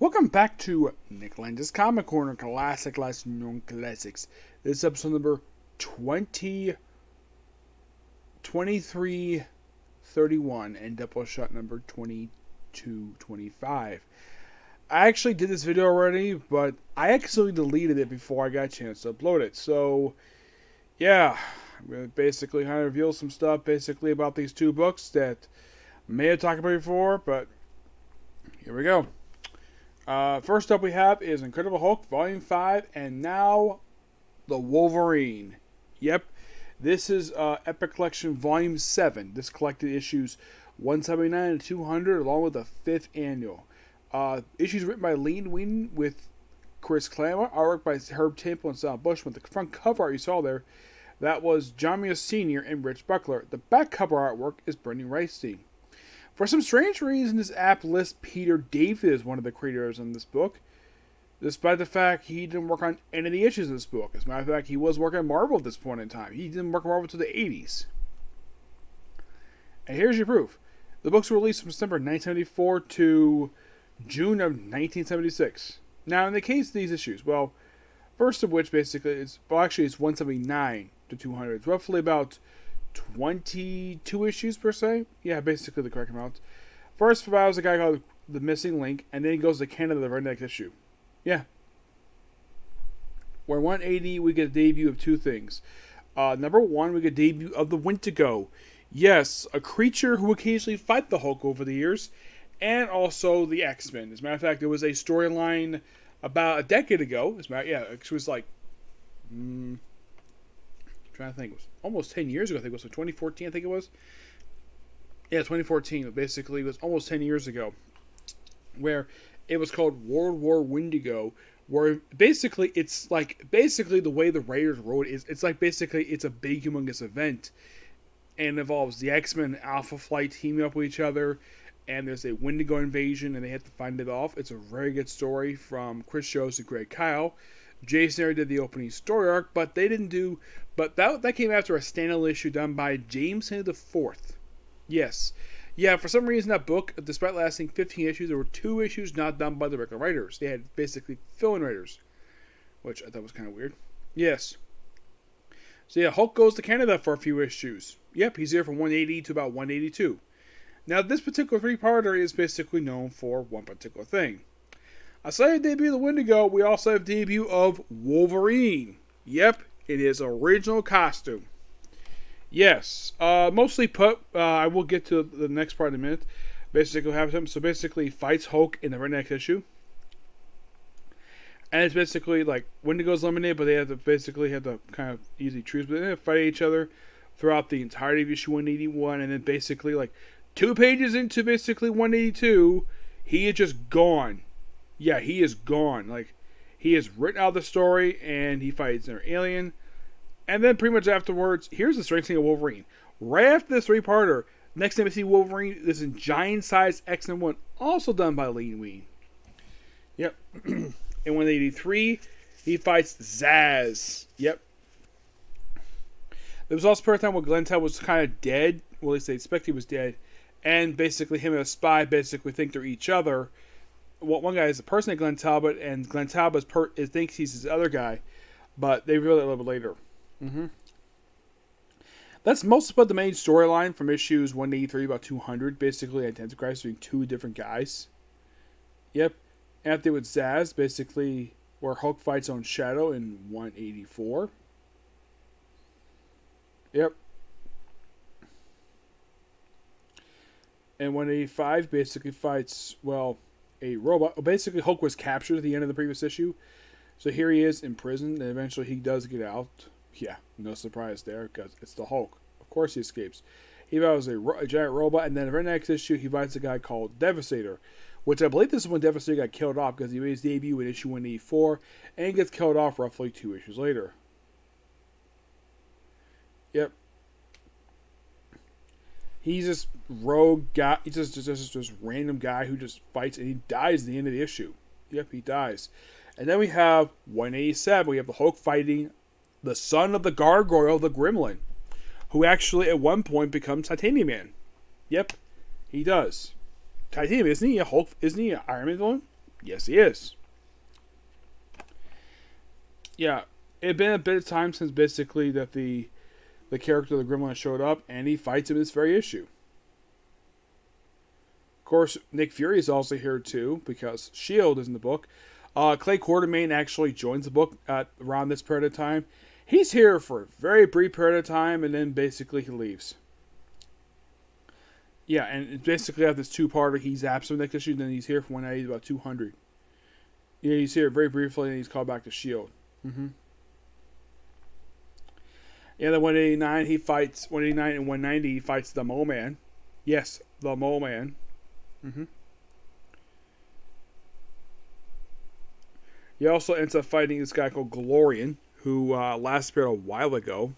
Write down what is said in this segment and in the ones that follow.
Welcome back to Nick Lenz's Comic Corner, Classic Last Known Classics. This is episode number 2331 and Doubleshot number 2225. I actually did this video already, but I actually deleted it before I got a chance to upload it. So, yeah, I'm going to basically kind of reveal some stuff basically about these two books that I may have talked about before, but here we go. First up we have is Incredible Hulk Volume 5, and now the Wolverine. Yep, this is Epic Collection Volume 7. This collected issues 179 and 200 along with the 5th annual. Issues written by Len Wein with Chris Claremont, artwork by Herb Temple and Sal Bushman. The front cover art you saw there, that was John Romita Sr. and Rich Buckler. The back cover artwork is Brendan Reichstein. For some strange reason, this app lists Peter David as one of the creators in this book, despite the fact he didn't work on any of the issues in this book. As a matter of fact, he was working on Marvel at this point in time. He didn't work on Marvel until the 80s. And here's your proof. The books were released from September 1974 to June of 1976. Now, in the case of these issues, well, first of which basically is, well, actually it's 179 to 200. It's roughly about 22 issues per se. Yeah, basically the correct amount. First, there was a guy called The Missing Link, and then he goes to Canada the very next issue. Yeah. Where 180, we get a debut of two things. Number one, we get a debut of the Wendigo. Yes, a creature who occasionally fight the Hulk over the years, and also the X-Men. As a matter of fact, there was a storyline about a decade ago. It was like, trying to think, it was almost 10 years ago. I think it was 2014. I think it was. Yeah, 2014. Basically, it was almost 10 years ago, where it was called World War Wendigo. Where basically it's the way the writers wrote it is, it's like basically it's a big humongous event, and involves the X-Men and Alpha Flight teaming up with each other, and there's a Wendigo invasion, and they have to find it off. It's a very good story from Chris Jones and Greg Kyle. Jason Aaron did the opening story arc, but they didn't do. But that came after a standalone issue done by James Henry IV. Yes. Yeah, for some reason that book, despite lasting 15 issues, there were 2 issues not done by the regular writers. They had basically fill-in writers, which I thought was kind of weird. Yes. So yeah, Hulk goes to Canada for a few issues. Yep, he's here from 180 to about 182. Now, this particular 3-parter is basically known for one particular thing. Aside from the debut of the Wendigo, we also have the debut of Wolverine. Yep, in his original costume. Yes, mostly put, I will get to the next part in a minute. Basically, have him, so basically he fights Hulk in the very next issue. And it's basically like Wendigo's eliminated, but they have to kind of easy choose, but they have to fight each other throughout the entirety of issue 181, and then basically like 2 pages into basically 182, he is just gone. Yeah, he is gone. Like, he is written out of the story, and he fights an alien. And then pretty much afterwards, here's the strange thing of Wolverine. Right after this 3-parter, next time we see Wolverine, this is giant-sized X-Men 1, also done by Len Wein. Yep. In 183, he fights Zaz. Yep. There was also a period of time where Glenn Todd was kind of dead. Well, at least they expect he was dead. And basically, him and a spy basically think they're each other. Well, one guy is a person at Glenn Talbot, and Glenn Talbot thinks he's his other guy, but they reveal that a little bit later. That's most about the main storyline from issues 183 about 200, basically identifies between 2 different guys. Yep. After with Zaz, basically where Hulk fights on Shadow in 184. Yep. And 185 basically fights, well, a robot. Basically, Hulk was captured at the end of the previous issue. So here he is in prison, and eventually he does get out. Yeah, no surprise there, because it's the Hulk. Of course he escapes. He fights a giant robot, and then the very next issue, he fights a guy called Devastator, which I believe this is when Devastator got killed off, because he made his debut in issue 184, and he gets killed off roughly 2 issues later. Yep. He's this rogue guy. He's just random guy who just fights, and he dies at the end of the issue. Yep, he dies. And then we have 187. We have the Hulk fighting the son of the Gargoyle, the Gremlin, who actually at one point becomes Titanium Man. Yep, he does. Titanium, isn't he a Hulk? Isn't he an Iron Man villain? Yes, he is. Yeah, it had been a bit of time since basically that the character of the Gremlin showed up, and he fights him in this very issue. Of course, Nick Fury is also here too, because S.H.I.E.L.D. is in the book. Clay Quartermain actually joins the book at around this period of time. He's here for a very brief period of time, and then basically he leaves. Yeah, and basically after this two-parter, he's absent next issue, then he's here for 180 about 200. Yeah, he's here very briefly, and he's called back to S.H.I.E.L.D. Yeah, then 189 he fights 189 and 190 he fights the Mole Man. Yes, the Mole Man. He also ends up fighting this guy called Glorian, who last appeared a while ago.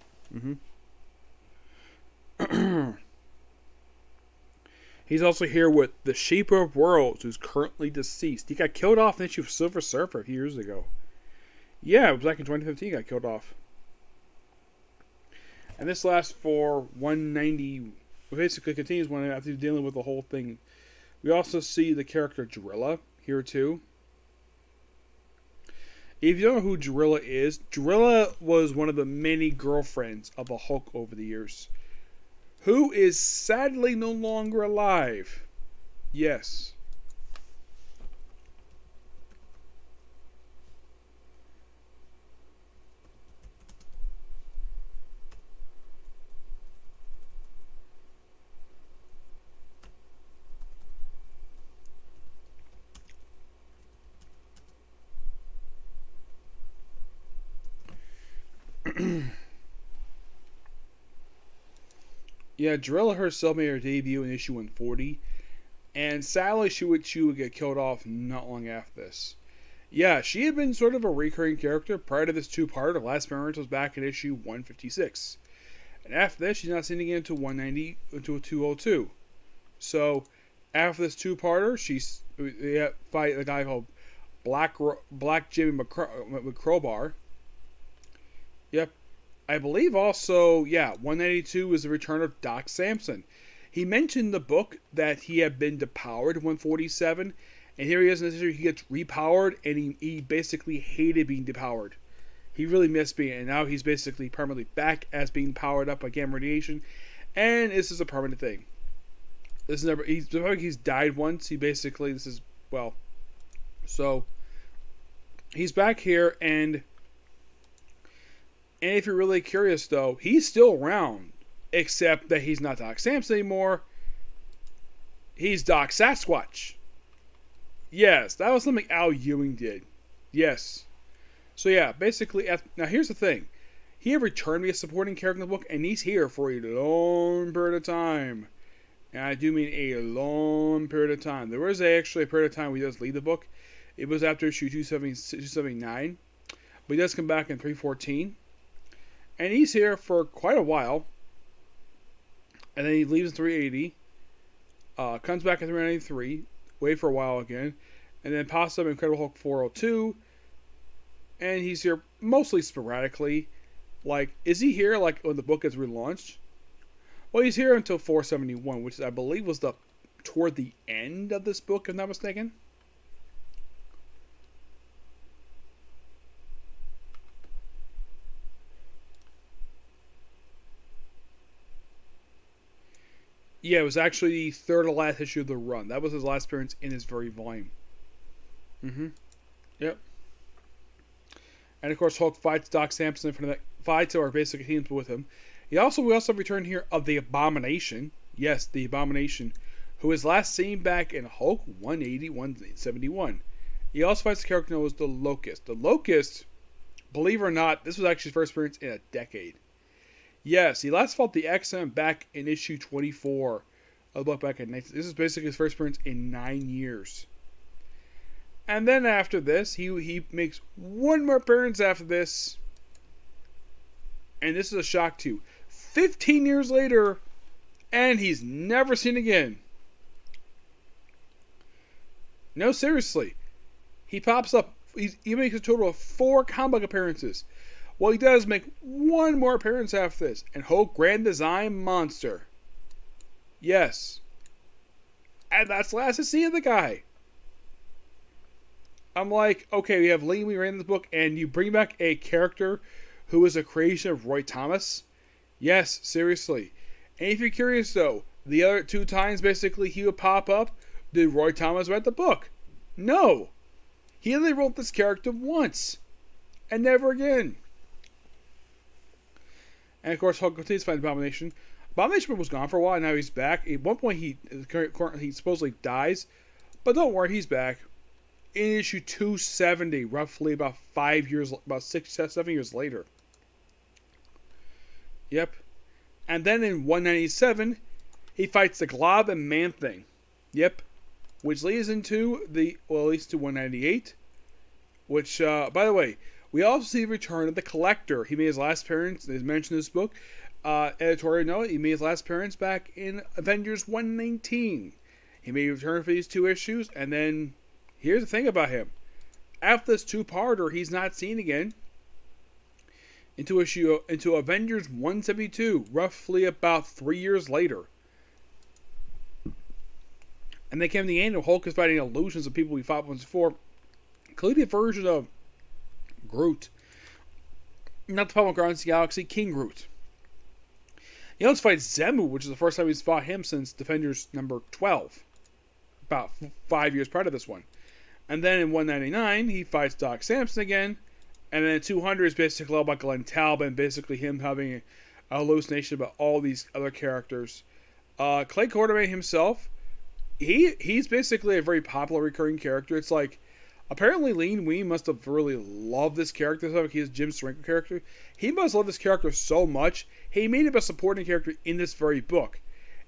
He's also here with the Shaper of Worlds, who's currently deceased. He got killed off in the issue of Silver Surfer a few years ago. Yeah, it was back in 2015 he got killed off. And this lasts for 190. Basically continues when after dealing with the whole thing. We also see the character Drilla here too. If you don't know who Drilla is, Drilla was one of the many girlfriends of the Hulk over the years, who is sadly no longer alive. Yes. Yeah, Drilla herself made her debut in issue 140, and sadly she would get killed off not long after this. Yeah, she had been sort of a recurring character prior to this two-parter. The last appearance was back in issue 156. And after this, she's not seen again until 190, until 202. So, after this two-parter, they fight a guy called Black Jimmy McCrowbar. Yep. I believe also, 192 is the return of Doc Samson. He mentioned in the book that he had been depowered in 147, and here he is in this issue, he gets repowered, and he basically hated being depowered. He really missed being, and now he's basically permanently back as being powered up by gamma radiation, and this is a permanent thing. This is never, he's died once, so, he's back here, and if you're really curious, though, he's still around. Except that he's not Doc Samson anymore. He's Doc Sasquatch. Yes, that was something Al Ewing did. Yes. So yeah, basically, now here's the thing. He had returned me a supporting character in the book, and he's here for a long period of time. And I do mean a long period of time. There was actually a period of time where he does leave the book. It was after issue 279. But he does come back in 314. And he's here for quite a while. And then he leaves in 380. Comes back in 393. Wait for a while again. And then pops up in Incredible Hulk 402. And he's here mostly sporadically. Like, is he here like when the book is relaunched? Well, he's here until 471, which I believe was toward the end of this book, if I'm not mistaken. Yeah, it was actually the third to last issue of the run. That was his last appearance in his very volume. Yep. And of course, Hulk fights Doc Samson in front of that fights, or basically teams with him. We also returned here of the Abomination. Yes, the Abomination, who was last seen back in Hulk 171. He also fights a character known as the Locust. The Locust, believe it or not, this was actually his first appearance in a decade. Yes, he last fought the X-Men back in issue 24 of the book back in 19. This is basically his first appearance in 9 years. And then after this, he makes one more appearance after this. And this is a shock too. 15 years later, and he's never seen again. No, seriously. He pops up. He makes a total of 4 comic book appearances. Well, he does make one more appearance after this. And Hulk Grand Design Monster. Yes. And that's the last to see of the guy. I'm like, okay, we have Lee Weir in this book, and you bring back a character who is a creation of Roy Thomas? Yes, seriously. And if you're curious, though, the other 2 times basically he would pop up, did Roy Thomas write the book? No. He only wrote this character once. And never again. And of course, Hulk continues to find Abomination. Abomination was gone for a while, and now he's back. At one point, he supposedly dies. But don't worry, he's back. In issue 270, roughly about 5 years, about 7 years later. Yep. And then in 197, he fights the Glob and Man-Thing. Yep. Which leads into at least to 198. Which, by the way, we also see the return of the Collector. He made his last appearance, as mentioned in this book. Editorial note, he made his last appearance back in Avengers 119. He made a return for these 2 issues, and then, here's the thing about him. After this 2-parter, he's not seen again. Into Avengers 172, roughly about 3 years later. And they came to the end of Hulk is fighting illusions of people we fought once before, including a version of Groot. Not the Palmer Guardians of the Galaxy, King Groot. He also fights Zemu, which is the first time he's fought him since Defenders number 12. About 5 years prior to this one. And then in 199, he fights Doc Samson again. And then 200 is basically all about Glenn Talbot and basically him having a hallucination about all these other characters. Clay Quartermain himself, he's basically a very popular recurring character. It's like, apparently Lean Ween must have really loved this character. It's like he's Jim Steranko character. He must love this character so much, he made him a supporting character in this very book.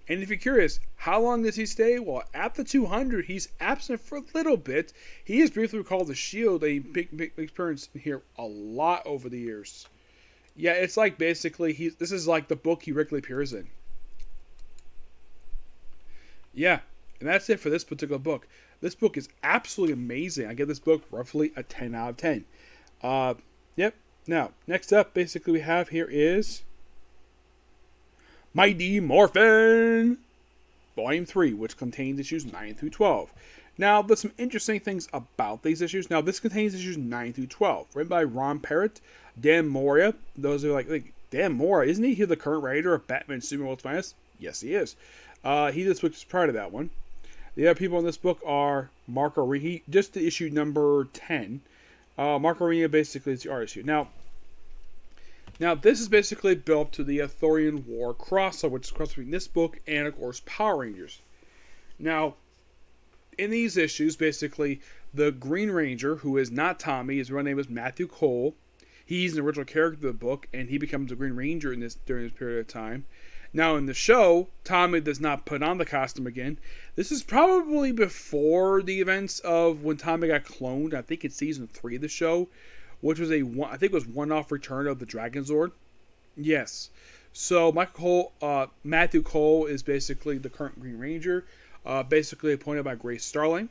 And if you're curious, how long does he stay? Well, at the 200, he's absent for a little bit. He is briefly recalled the Shield, a big experience here a lot over the years. Yeah, it's like basically, this is like the book he regularly appears in. Yeah, and that's it for this particular book. This book is absolutely amazing. I give this book roughly a 10 out of 10. Yep. Now, next up, basically we have here is Mighty Morphin, Volume 3, which contains issues 9 through 12. Now, there's some interesting things about these issues. Now, this contains issues 9 through 12, written by Ron Parrott, Dan Moria. Those are like Dan Moria, isn't he the current writer of Batman Superman World's Finest? Yes, he is. He just was prior to that one. The other people in this book are Mark Aurenia, just the issue number 10. Mark Aurenia basically is the artist here. Now, this is basically built to the Arthurian War crossover, which is cross between this book and, of course, Power Rangers. Now, in these issues, basically, the Green Ranger, who is not Tommy, his real name is Matthew Cole. He's an original character of the book, and he becomes a Green Ranger during this period of time. Now, in the show, Tommy does not put on the costume again. This is probably before the events of when Tommy got cloned. I think it's season 3 of the show, which was one-off return of the Dragon Zord. Yes. So Matthew Cole is basically the current Green Ranger, basically appointed by Grace Starling.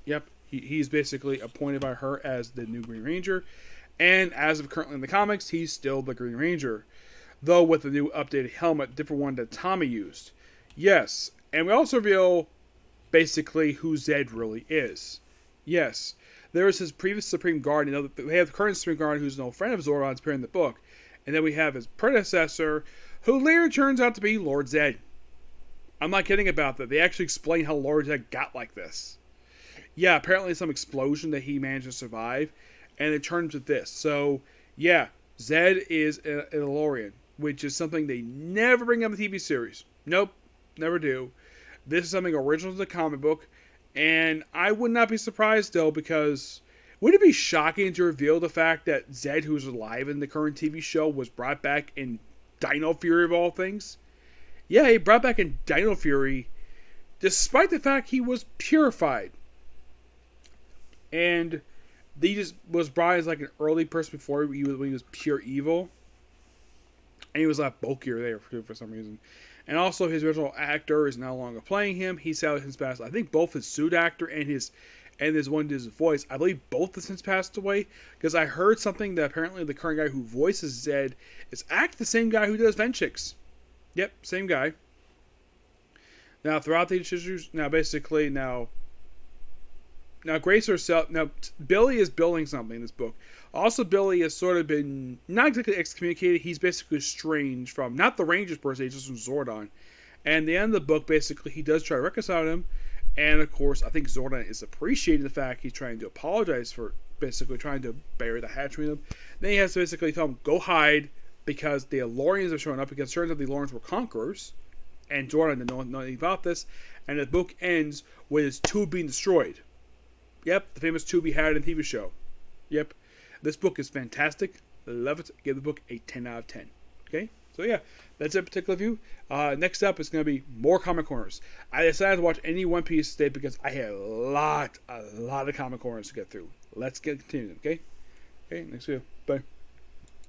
Yep, he's basically appointed by her as the new Green Ranger. And as of currently in the comics, he's still the Green Ranger, though with a new updated helmet, different one that Tommy used. Yes, and we also reveal basically who Zed really is. Yes. There is his previous Supreme Guard. We have the current Supreme Guard, who's an old friend of Zordon's appearing in the book. And then we have his predecessor, who later turns out to be Lord Zed. I'm not kidding about that. They actually explain how Lord Zed got like this. Yeah, apparently some explosion that he managed to survive. And it turns to this. So, yeah, Zed is an Elorian, which is something they never bring up in the TV series. Nope, never do. This is something original to the comic book. And I would not be surprised, though, because would it be shocking to reveal the fact that Zed, who's alive in the current TV show, was brought back in Dino Fury of all things? Yeah, he brought back in Dino Fury, despite the fact he was purified. And he just was brought as like an early person before when he was pure evil. And he was a lot bulkier there for some reason. And also, his original actor is no longer playing him. He's out since passed. I think both his suit actor and his one did his voice. I believe both have since passed away, because I heard something that apparently the current guy who voices Zed is the same guy who does Venchix. Yep, same guy. Now, throughout these issues, Now, Grace herself. Now, Billy is building something in this book. Also, Billy has sort of been not exactly excommunicated. He's basically estranged from not the Rangers per se, just from Zordon. And the end of the book, basically, he does try to reconcile him. And of course, I think Zordon is appreciating the fact he's trying to apologize for basically trying to bury the hatch between them. Then he has to basically tell him, go hide, because the Elorians are showing up, because it turns out the Elorians were conquerors. And Zordon didn't know anything about this. And the book ends with his tube being destroyed. Yep, the famous tube he had in the TV show. Yep. This book is fantastic. Love it. Give the book a 10 out of 10. Okay? So yeah, that's a particular view. Next up is going to be more comic corners. I decided to watch any One Piece today because I had a lot of comic corners to get through. Let's continue them, okay? Okay, next video. Bye.